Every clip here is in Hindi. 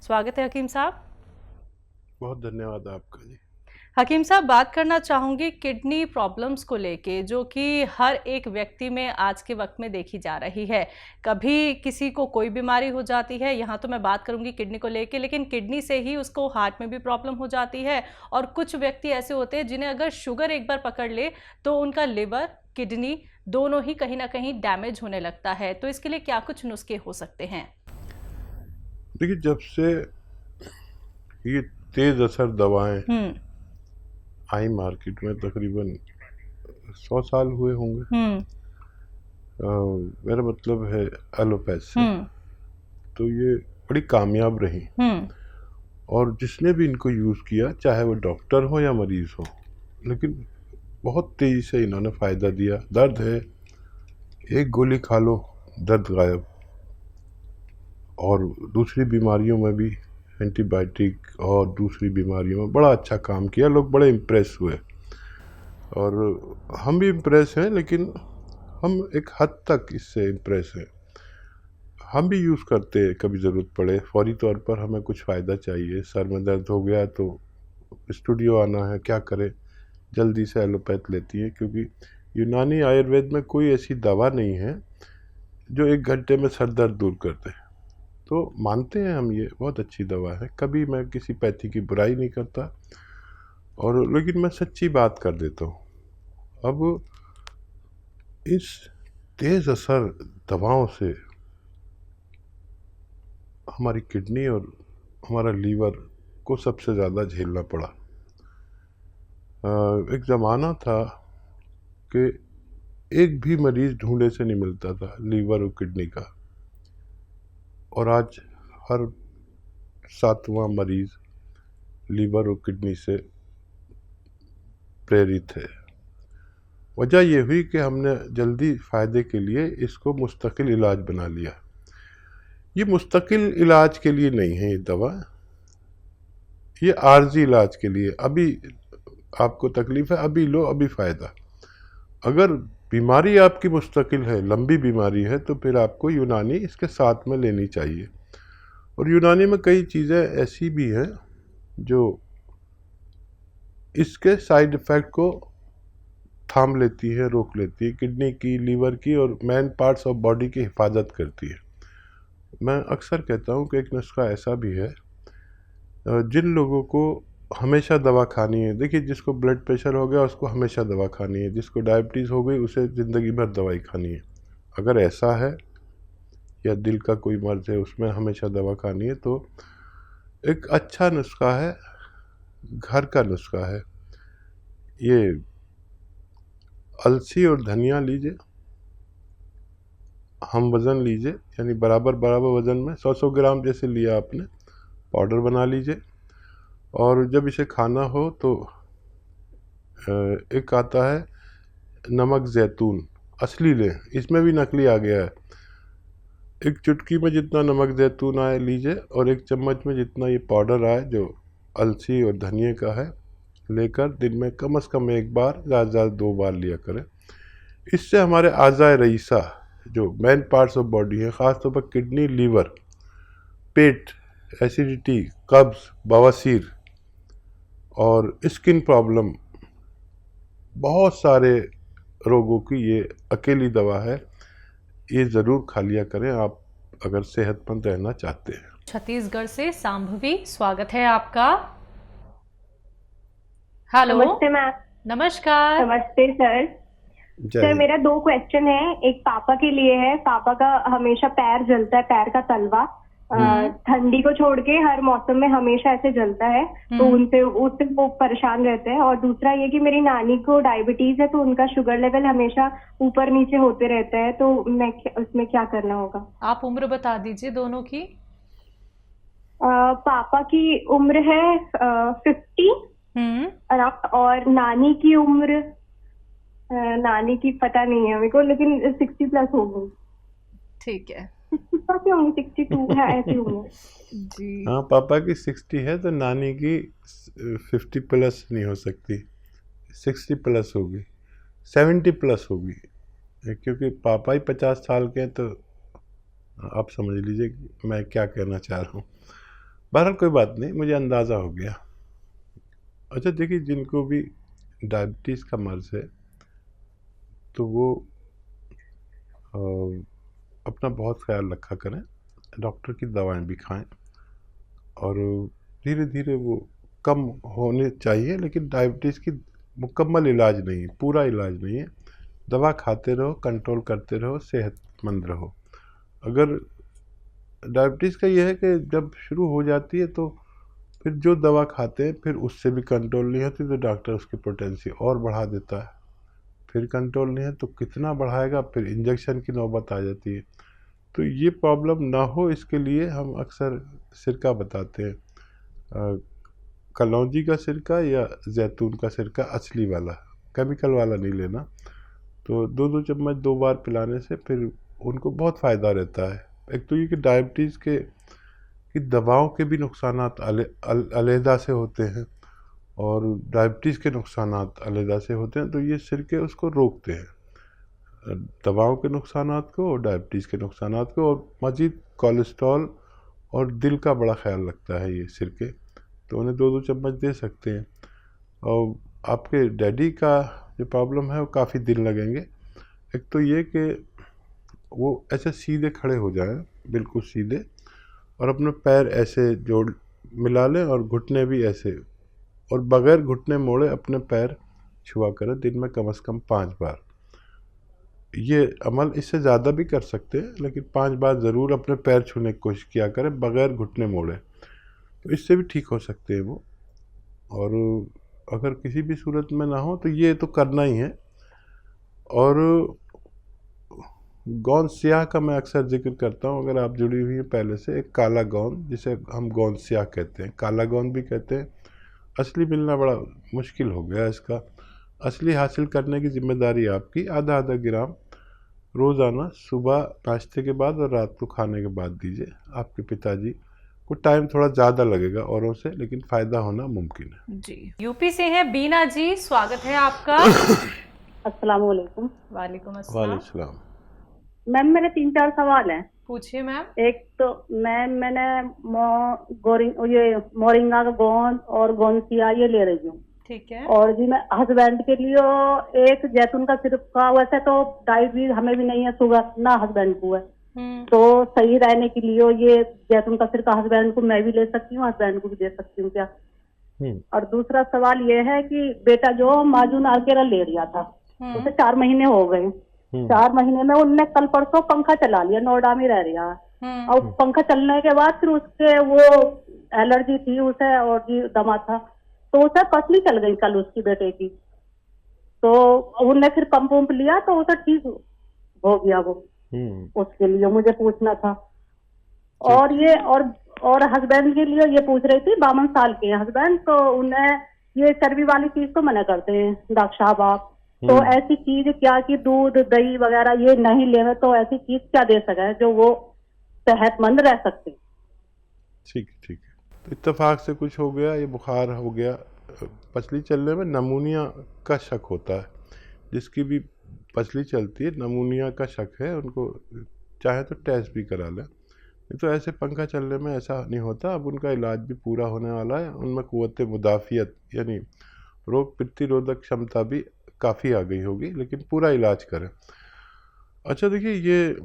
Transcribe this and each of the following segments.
स्वागत है हकीम साहब। बहुत धन्यवाद आपका जी। हकीम साहब, बात करना चाहूँगी किडनी प्रॉब्लम्स को लेके, जो कि हर एक व्यक्ति में आज के वक्त में देखी जा रही है। कभी किसी को कोई बीमारी हो जाती है, यहाँ तो मैं बात करूँगी किडनी को लेके, लेकिन किडनी से ही उसको हार्ट में भी प्रॉब्लम हो जाती है। और कुछ व्यक्ति ऐसे होते हैं जिन्हें अगर शुगर एक बार पकड़ ले तो उनका लिवर, किडनी दोनों ही कहीं ना कहीं डैमेज होने लगता है। तो इसके लिए क्या कुछ नुस्खे हो सकते हैं? देखिए, जब से ये तेज असर दवाएं आई मार्केट में, तकरीबन 100 साल हुए होंगे। मेरा मतलब है एलोपैथी, तो ये बड़ी कामयाब रही। और जिसने भी इनको यूज़ किया, चाहे वो डॉक्टर हो या मरीज़ हो, लेकिन बहुत तेज़ी से इन्होंने फ़ायदा दिया। दर्द है, एक गोली खा लो, दर्द गायब। और दूसरी बीमारियों में भी एंटीबायोटिक और दूसरी बीमारियों में बड़ा अच्छा काम किया। लोग बड़े इम्प्रेस हुए और हम भी इम्प्रेस हैं, लेकिन हम एक हद तक इससे इम्प्रेस हैं। हम भी यूज़ करते हैं, कभी ज़रूरत पड़े, फौरी तौर पर हमें कुछ फ़ायदा चाहिए, सर में दर्द हो गया तो स्टूडियो आना है, क्या करें, जल्दी से एलोपैथ लेती है। क्योंकि यूनानी आयुर्वेद में कोई ऐसी दवा नहीं है जो 1 घंटे में सर दर्द दूर कर दे। तो मानते हैं हम ये बहुत अच्छी दवा है, कभी मैं किसी पैथी की बुराई नहीं करता, और लेकिन मैं सच्ची बात कर देता हूँ। अब इस तेज़ असर दवाओं से हमारी किडनी और हमारा लीवर को सबसे ज़्यादा झेलना पड़ा। एक ज़माना था कि एक भी मरीज़ ढूंढे से नहीं मिलता था लीवर और किडनी का, और आज हर 7वां मरीज़ लीवर और किडनी से प्रेरित है। वजह ये हुई कि हमने जल्दी फ़ायदे के लिए इसको मुस्तकिल इलाज बना लिया। ये मुस्तकिल इलाज के लिए नहीं है ये दवा, ये आर्जी इलाज के लिए। अभी आपको तकलीफ़ है, अभी लो, अभी फ़ायदा। अगर बीमारी आपकी मुस्तकिल है, लंबी बीमारी है, तो फिर आपको यूनानी इसके साथ में लेनी चाहिए। और यूनानी में कई चीज़ें ऐसी भी हैं जो इसके साइड इफ़ेक्ट को थाम लेती है, रोक लेती है, किडनी की, लीवर की और मेन पार्ट्स ऑफ बॉडी की हिफाजत करती है। मैं अक्सर कहता हूँ कि एक नुस्खा ऐसा भी है, जिन लोगों को हमेशा दवा खानी है, देखिए जिसको ब्लड प्रेशर हो गया उसको हमेशा दवा खानी है, जिसको डायबिटीज़ हो गई उसे ज़िंदगी भर दवाई खानी है। अगर ऐसा है, या दिल का कोई मर्ज़ है उसमें हमेशा दवा खानी है, तो एक अच्छा नुस्खा है, घर का नुस्खा है। ये अलसी और धनिया लीजिए, हम वज़न लीजिए, यानी बराबर बराबर वज़न में 100-100 ग्राम जैसे लिया आपने, पाउडर बना लीजिए। और जब इसे खाना हो तो एक आता है नमक ज़ैतून, असली लें, इसमें भी नकली आ गया है। एक चुटकी में जितना नमक ज़ैतून आए लीजिए, और 1 चम्मच में जितना ये पाउडर आए जो अलसी और धनिए का है, लेकर दिन में कम से कम 1 बार, ज़्यादा से ज़्यादा 2 बार लिया करें। इससे हमारे आज़ाए रईसा, जो मेन पार्ट्स ऑफ बॉडी है, ख़ास तौर पर किडनी, लीवर, पेट, एसिडिटी, कब्ज़, बवासीर और स्किन प्रॉब्लम, बहुत सारे रोगों की ये अकेली दवा है। ये ज़रूर खा लिया करें आप, अगर सेहतमंद रहना चाहते हैं। छत्तीसगढ़ से सांभवी, स्वागत है आपका। हेलो। नमस्ते मैम। नमस्कार। नमस्ते सर। सर मेरा 2 क्वेश्चन है। एक पापा के लिए है। पापा का हमेशा पैर जलता है, पैर का तलवा ठंडी को छोड़ के हर मौसम में हमेशा ऐसे जलता है, तो उससे वो परेशान रहते हैं। और दूसरा ये कि मेरी नानी को डायबिटीज है, तो उनका शुगर लेवल हमेशा ऊपर नीचे होते रहता है, तो मैं उसमें क्या करना होगा? आप उम्र बता दीजिए दोनों की। पापा की उम्र है 50 और नानी की उम्र, नानी की पता नहीं है मेरे को, लेकिन 60 प्लस होगी। ठीक है। 62 है, ऐसी होंगे जी। हाँ, पापा की 60 है तो नानी की 50 प्लस नहीं हो सकती, 60 प्लस होगी, 70 प्लस होगी, क्योंकि पापा ही 50 साल के हैं। तो आप समझ लीजिए कि मैं क्या कहना चाह रहा हूँ। बहरहाल कोई बात नहीं, मुझे अंदाज़ा हो गया। अच्छा देखिए, जिनको भी डायबिटीज़ का मर्ज़ है तो वो अ, अपना बहुत ख्याल रखा करें, डॉक्टर की दवाएं भी खाएं और धीरे धीरे वो कम होने चाहिए। लेकिन डायबिटीज़ की मुकम्मल इलाज नहीं है, पूरा इलाज नहीं है। दवा खाते रहो, कंट्रोल करते रहो, सेहतमंद रहो। अगर डायबिटीज़ का ये है कि जब शुरू हो जाती है तो फिर जो दवा खाते हैं फिर उससे भी कंट्रोल नहीं होती तो डॉक्टर उसकी पोटेंसी और बढ़ा देता है। फिर कंट्रोल नहीं है तो कितना बढ़ाएगा, फिर इंजेक्शन की नौबत आ जाती है। तो ये प्रॉब्लम ना हो इसके लिए हम अक्सर सिरका बताते हैं, कलौंजी का सिरका या जैतून का सिरका, असली वाला, केमिकल वाला नहीं लेना। तो 2-2 चम्मच 2 बार पिलाने से फिर उनको बहुत फ़ायदा रहता है। एक तो ये कि डायबिटीज़ की दवाओं के भी नुकसानात अलहदा से होते हैं और डायबिटीज़ के नुकसानात अलहदा से होते हैं, तो ये सिरके उसको रोकते हैं, दवाओं के नुकसानात को और डायबिटीज़ के नुकसानात को। और मज़ीद कोलेस्ट्रॉल और दिल का बड़ा ख्याल रखता है ये सिरके, तो उन्हें 2-2 चम्मच दे सकते हैं। और आपके डैडी का जो प्रॉब्लम है वो काफ़ी दिन लगेंगे। एक तो ये कि वो ऐसे सीधे खड़े हो जाएं, बिल्कुल सीधे, और अपने पैर ऐसे जोड़ मिला लें और घुटने भी ऐसे, और बगैर घुटने मोड़े अपने पैर छुआ करें दिन में कम से कम 5 बार। ये अमल इससे ज़्यादा भी कर सकते हैं, लेकिन 5 बार ज़रूर अपने पैर छूने की कोशिश किया करें बगैर घुटने मोड़े, तो इससे भी ठीक हो सकते हैं वो। और अगर किसी भी सूरत में ना हो तो ये तो करना ही है। और गोंद स्याह का मैं अक्सर जिक्र करता हूँ, अगर आप जुड़ी हुई हैं पहले से, एक काला गोंद जिसे हम गोंद स्याह कहते हैं, काला गोंद भी कहते हैं। असली मिलना बड़ा मुश्किल हो गया इसका। असली हासिल करने की जिम्मेदारी आपकी। आधा आधा ग्राम रोज़ाना सुबह नाश्ते के बाद और रात को खाने के बाद दीजिए। आपके पिताजी को टाइम थोड़ा ज़्यादा लगेगा औरों से, लेकिन फ़ायदा होना मुमकिन है। जी, यूपी से हैं बीना जी, स्वागत है आपका। अस्सलाम वालेकुम। वालेकुम अस्सलाम। वालेकुम। मैम मेरे 3-4 सवाल हैं। पूछिए मैम। एक तो मैंने ये मोरिंगा का गोंद और गोंसिया ये ले रही हूँ। ठीक है। और जी मैं हस्बैंड के लिए एक जैतून का सिरप का, वैसे तो डायबिटीज हमें भी नहीं है, शुगर ना हस्बैंड को है, तो सही रहने के लिए ये जैतून का सिरका हस्बैंड को मैं भी ले सकती हूँ, हस्बैंड को भी दे सकती हूँ क्या? और दूसरा सवाल ये है कि बेटा जो माजून आर्केरा ले लिया था उसे 4 महीने हो गए। 4 महीने में उनने कल परसों पंखा चला लिया, नोएडा में रह रहा है, और पंखा चलने के बाद फिर उसके वो एलर्जी थी उसे और जी दमा था, तो उसे पसली चल गई कल उसकी बेटे की। तो उनने फिर पंप लिया तो उसे ठीक हो गया वो। उसके लिए मुझे पूछना था। और ये और हस्बैंड के लिए ये पूछ रही थी, 52 साल के हस्बैंड, तो उन्हें ये चर्बी वाली चीज तो मना करते हैं डॉक्टर साहब आप, तो ऐसी चीज क्या कि दूध दही वगैरह ये नहीं लेवे, तो ऐसी चीज क्या दे सके जो वो सेहतमंद रह सकते? ठीक है। तो इत्तेफाक से कुछ हो गया, ये बुखार हो गया, पसली चलने में नमूनिया का शक होता है। जिसकी भी पसली चलती है, नमूनिया का शक है, उनको चाहे तो टेस्ट भी करा लें। नहीं तो ऐसे पंखा चलने में ऐसा नहीं होता। अब उनका इलाज भी पूरा होने वाला है, उनमें क़ुव्वत मुदाफ़ियत यानी रोग प्रतिरोधक क्षमता भी काफ़ी आ गई होगी, लेकिन पूरा इलाज करें। अच्छा देखिए, ये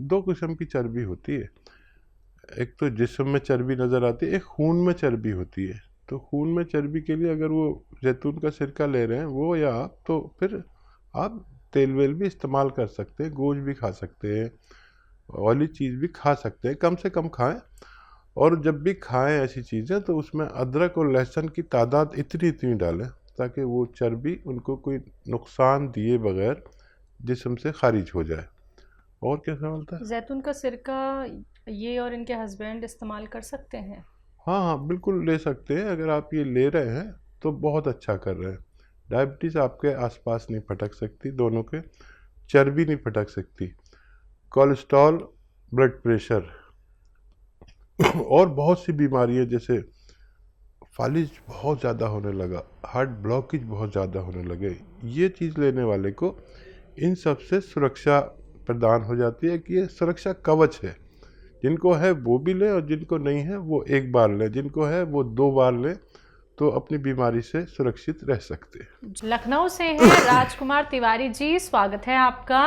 2 किस्म की चर्बी होती है। एक तो जिस्म में चर्बी नज़र आती है, एक खून में चर्बी होती है। तो खून में चर्बी के लिए अगर वो जैतून का सिरका ले रहे हैं वो या आप, तो फिर आप तेल वेल भी इस्तेमाल कर सकते हैं, गोश्त भी खा सकते हैं, ऑयली चीज़ भी खा सकते हैं, कम से कम खाएं। और जब भी खाएं ऐसी चीज़ें तो उसमें अदरक और लहसुन की तादाद इतनी डालें ताकि वो चर्बी उनको कोई नुकसान दिए बगैर जिस्म से खारिज हो जाए। और क्या सवाल था? जैतून का सिरका ये और इनके हस्बैंड इस्तेमाल कर सकते हैं? हाँ बिल्कुल ले सकते हैं। अगर आप ये ले रहे हैं तो बहुत अच्छा कर रहे हैं। डायबिटीज़ आपके आसपास नहीं फटक सकती, दोनों के चर्बी नहीं फटक सकती, कोलेस्ट्रॉल, ब्लड प्रेशर और बहुत सी बीमारियां जैसे फालिज बहुत ज़्यादा होने लगा, हार्ट ब्लॉकेज बहुत ज़्यादा होने लगे, ये चीज़ लेने वाले को इन सब से सुरक्षा प्रदान हो जाती है कि ये सुरक्षा कवच है। जिनको है वो भी ले और जिनको नहीं है वो एक बार ले, जिनको है वो 2 बार ले, तो अपनी बीमारी से सुरक्षित रह सकते हैं। लखनऊ से है राजकुमार तिवारी जी, स्वागत है आपका।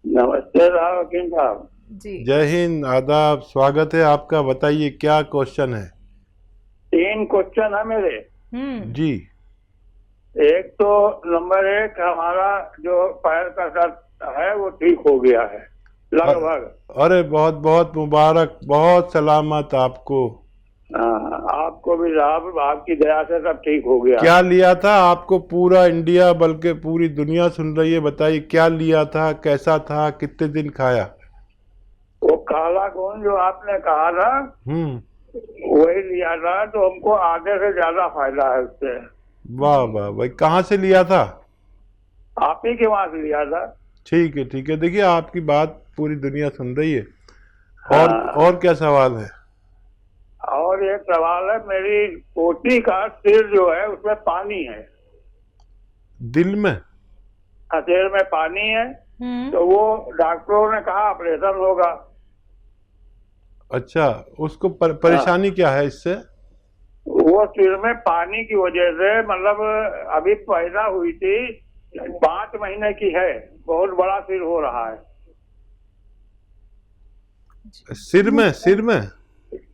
नमस्ते वकील साहब जी। जय हिंद, आदाब, स्वागत है आपका। बताइए क्या क्वेश्चन है? 3 क्वेश्चन है मेरे। जी। एक तो नंबर 1, हमारा जो पैर का दर्द है वो ठीक हो गया है लगभग। अरे बहुत बहुत मुबारक, बहुत सलामत आपको। आपको भी साहब, आपकी दया से सब ठीक हो गया। क्या लिया था आपको? पूरा इंडिया बल्कि पूरी दुनिया सुन रही है, बताइए क्या लिया था, कैसा था, कितने दिन खाया? वो काला खून जो आपने कहा था वही लिया था, तो हमको आधे से ज्यादा फायदा है उससे। वाह वाह भाई, कहाँ से लिया था? आप ही के वहां से लिया था। ठीक है ठीक है, देखिए आपकी बात पूरी दुनिया सुन रही है। और क्या सवाल है? और एक सवाल है, मेरी पोती का सिर जो है उसमें पानी है। दिल में? सिर में पानी है, तो वो डॉक्टरों ने कहा ऑपरेशन होगा। अच्छा, उसको परेशानी क्या है इससे? वो सिर में पानी की वजह से, मतलब अभी पैदा हुई थी, 5 महीने की है, बहुत बड़ा सिर हो रहा है। सिर में? सिर में?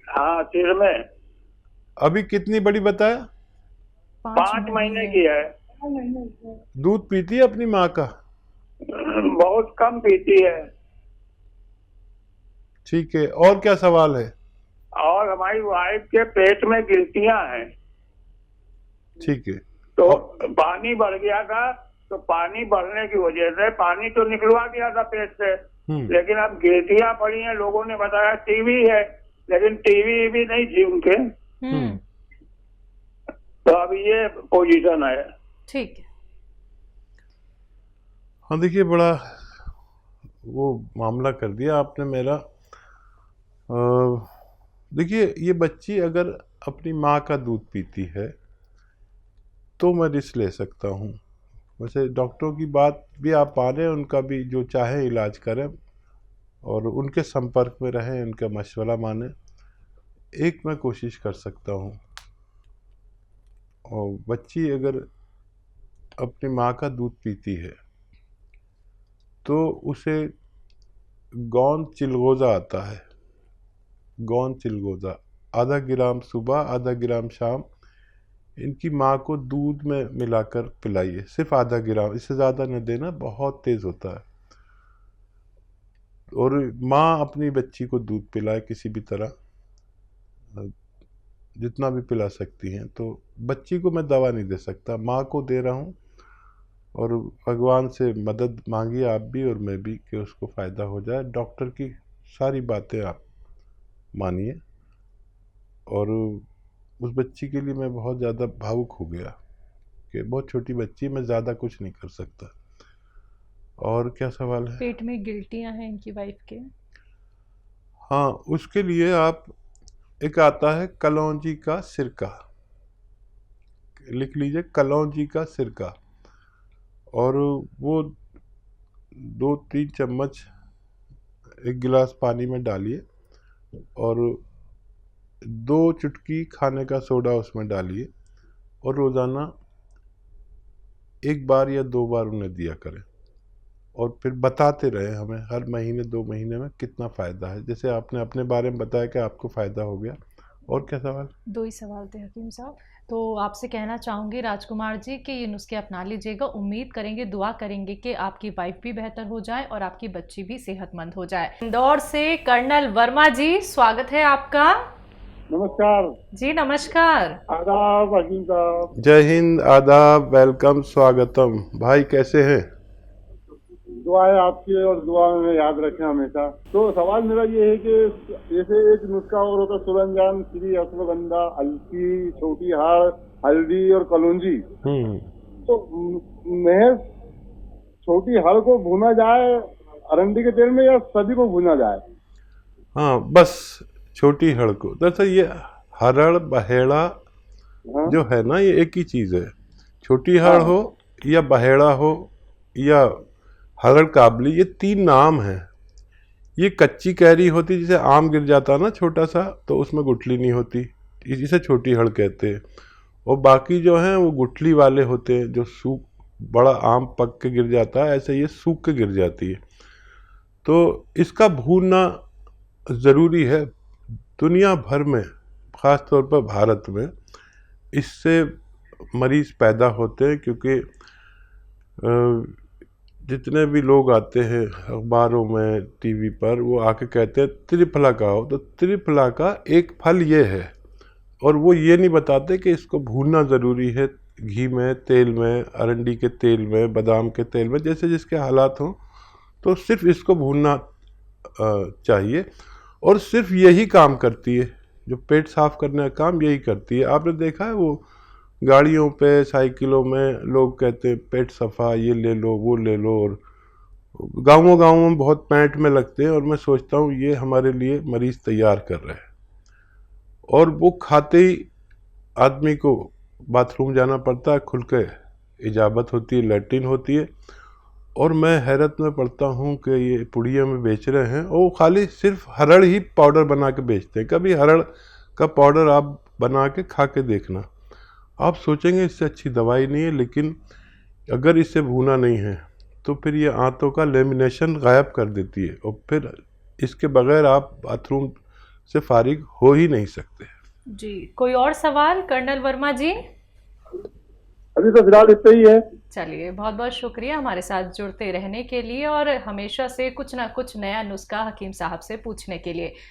हाँ, सिर में। अभी कितनी बड़ी बताया? 5 महीने की है। दूध पीती है अपनी माँ का? बहुत कम पीती है। ठीक है, और क्या सवाल है? और हमारी वाइफ के पेट में गिल्टियां हैं। ठीक है। तो पानी बढ़ गया था, तो पानी बढ़ने की वजह से पानी तो निकलवा दिया था पेट से, लेकिन अब गिल्टियां पड़ी हैं। लोगों ने बताया टीवी है, लेकिन टीवी भी नहीं थी उनके। तो अब ये पोजीशन है। ठीक है। हाँ देखिए, बड़ा वो मामला कर दिया आपने मेरा। देखिए, ये बच्ची अगर अपनी माँ का दूध पीती है तो मैं रिस्क ले सकता हूँ। वैसे डॉक्टरों की बात भी आप मानें, उनका भी जो चाहे इलाज करें और उनके संपर्क में रहें, उनका मशवरा मानें। एक मैं कोशिश कर सकता हूँ, और बच्ची अगर अपनी माँ का दूध पीती है तो उसे गौन चिलगोज़ा आता है, गौन चिलगोज़ा, आधा ग्राम सुबह आधा ग्राम शाम इनकी माँ को दूध में मिलाकर पिलाइए। सिर्फ आधा ग्राम, इससे ज़्यादा न देना, बहुत तेज़ होता है। और माँ अपनी बच्ची को दूध पिलाए किसी भी तरह, जितना भी पिला सकती हैं। तो बच्ची को मैं दवा नहीं दे सकता, माँ को दे रहा हूँ। और भगवान से मदद मांगिए आप भी और मैं भी कि उसको फ़ायदा हो जाए। डॉक्टर की सारी बातें आप मानिए। और उस बच्ची के लिए मैं बहुत ज़्यादा भावुक हो गया कि बहुत छोटी बच्ची, मैं ज़्यादा कुछ नहीं कर सकता। और क्या सवाल है? पेट में गिल्टियां हैं इनकी वाइफ के। हाँ, उसके लिए आप, एक आता है कलौंजी का सिरका, लिख लीजिए कलौंजी का सिरका, और वो 2-3 चम्मच 1 गिलास पानी में डालिए और 2 चुटकी खाने का सोडा उसमें डालिए, और रोज़ाना 1 बार या 2 बार उन्हें दिया करें। और फिर बताते रहे हमें हर महीने 2 महीने में कितना फ़ायदा है। जैसे आपने अपने बारे में बताया कि आपको फ़ायदा हो गया। और क्या सवाल? 2 ही सवाल थे हकीम साहब। तो आपसे कहना चाहूँगी राजकुमार जी कि ये नुस्खे अपना लीजिएगा। उम्मीद करेंगे, दुआ करेंगे कि आपकी वाइफ भी बेहतर हो जाए और आपकी बच्ची भी सेहतमंद हो जाए। इंदौर से कर्नल वर्मा जी, स्वागत है आपका। नमस्कार जी नमस्कार। आदाब हकीम साहब। जय हिंद, आदाब, वेलकम, स्वागतम। भाई कैसे हैं? दुआएं आपकी और दुआ में याद रखें हमेशा। तो सवाल मेरा ये है कि जैसे एक नुस्खा और होता है, सुरंजान, श्री अश्वगंधा, हल्की, छोटी हाड़, हल्दी और कलौंजी। तो महज छोटी हाड़ को भुना जाए अरंडी के तेल में, या सभी को भुना जाए? हाँ, बस छोटी हड़ को। दरअसल ये हरड़ बहेड़ा जो है ना, ये एक ही चीज़ है। छोटी हड़ हो या बहेड़ा हो या हरड़ काबली, ये 3 नाम हैं। ये कच्ची कैरी होती, जैसे आम गिर जाता ना छोटा सा, तो उसमें गुठली नहीं होती, इसे छोटी हड़ कहते हैं। और बाकी जो हैं वो गुठली वाले होते हैं, जो सूख बड़ा आम पक के गिर जाता है, ऐसे ये सूख के गिर जाती है। तो इसका भूनना ज़रूरी है। दुनिया भर में, ख़ास तौर पर भारत में, इससे मरीज़ पैदा होते हैं, क्योंकि जितने भी लोग आते हैं अखबारों में, टीवी पर, वो आके कहते हैं त्रिफला खाओ, तो त्रिफला का एक फल ये है, और वो ये नहीं बताते कि इसको भूनना ज़रूरी है, घी में, तेल में, अरंडी के तेल में, बादाम के तेल में, जैसे जिसके हालात हों। तो सिर्फ इसको भूनना चाहिए, और सिर्फ यही काम करती है, जो पेट साफ करने का काम यही करती है। आपने देखा है वो गाड़ियों पे, साइकिलों में लोग कहते हैं पेट सफ़ा, ये ले लो, वो ले लो, और गाँवों में बहुत पैंट में लगते हैं। और मैं सोचता हूँ ये हमारे लिए मरीज़ तैयार कर रहे हैं। और वो खाते ही आदमी को बाथरूम जाना पड़ता है, खुल के इजाबत होती है, लैट्रिन होती है। और मैं हैरत में पड़ता हूँ कि ये पुड़िया में बेच रहे हैं, और वो खाली सिर्फ हरड़ ही पाउडर बना के बेचते हैं। कभी हरड़ का पाउडर आप बना के खा के देखना, आप सोचेंगे इससे अच्छी दवाई नहीं है। लेकिन अगर इससे भूना नहीं है तो फिर ये आंतों का लेमिनेशन गायब कर देती है, और फिर इसके बगैर आप बाथरूम से फारिग हो ही नहीं सकते। जी, कोई और सवाल कर्नल वर्मा जी? अभी तो फिलहाल इतना ही है। चलिए, बहुत बहुत शुक्रिया हमारे साथ जुड़ते रहने के लिए, और हमेशा से कुछ ना कुछ नया नुस्खा हकीम साहब से पूछने के लिए।